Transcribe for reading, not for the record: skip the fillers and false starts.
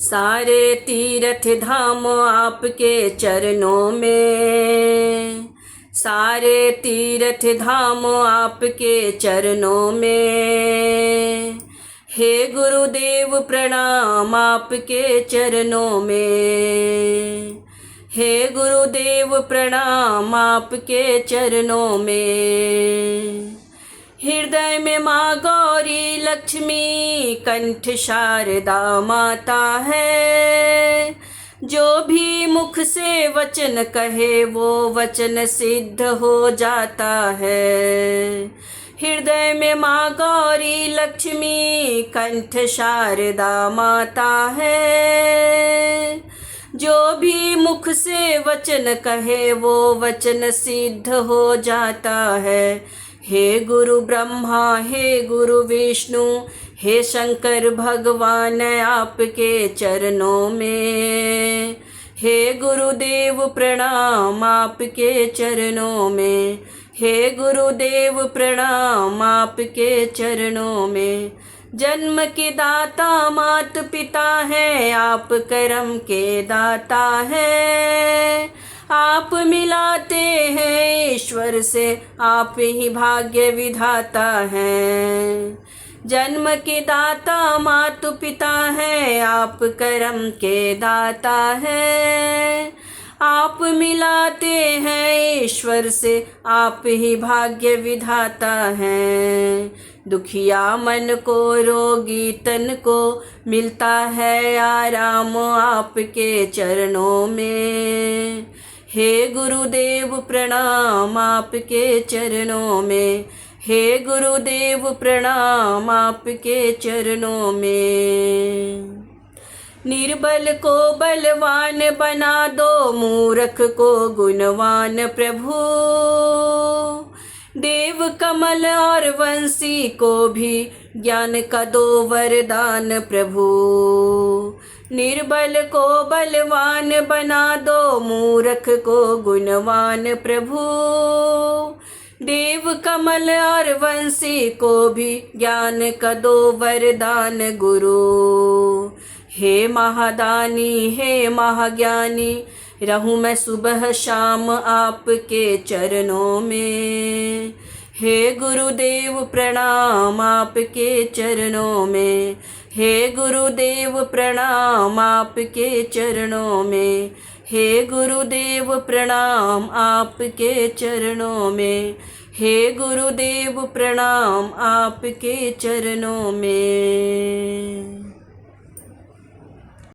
सारे तीर्थ धाम आपके चरणों में, सारे तीर्थ धाम आपके चरणों में। हे गुरुदेव प्रणाम आपके चरणों में, हे गुरुदेव प्रणाम आपके चरणों में। हृदय में माँ गौरी लक्ष्मी, कंठ शारदा माता है। जो भी मुख से वचन कहे वो वचन सिद्ध हो जाता है। हृदय में माँ गौरी लक्ष्मी, कंठ शारदा माता है। जो भी मुख से वचन कहे वो वचन सिद्ध हो जाता है। हे गुरु ब्रह्मा, हे गुरु विष्णु, हे शंकर भगवान आपके चरणों में। हे गुरुदेव प्रणाम आपके चरणों में, हे गुरुदेव प्रणाम आपके चरणों में। जन्म के दाता मात पिता है, आप कर्म के दाता है। आप मिलाते हैं ईश्वर से, आप ही भाग्य विधाता हैं। जन्म के दाता मातु पिता है, आप कर्म के दाता है। आप मिलाते हैं ईश्वर से, आप ही भाग्य विधाता हैं। दुखिया मन को, रोगी तन को मिलता है आराम आपके चरणों में। हे गुरुदेव प्रणाम आपके चरणों में, हे गुरुदेव प्रणाम आपके चरणों में। निर्बल को बलवान बना दो, मूर्ख को गुणवान प्रभु। देव कमल और वंशी को भी ज्ञान का दो वरदान प्रभु। निर्बल को बलवान बना दो, मूर्ख को गुणवान प्रभु। देव कमल और वंशी को भी ज्ञान का दो वरदान गुरु। हे महादानी, हे महाज्ञानी, रहूं मैं सुबह शाम आपके चरणों में। हे गुरुदेव प्रणाम आपके चरणों में, हे गुरुदेव प्रणाम आपके चरणों में, हे गुरुदेव प्रणाम आपके चरणों में, हे गुरुदेव प्रणाम आपके चरणों में।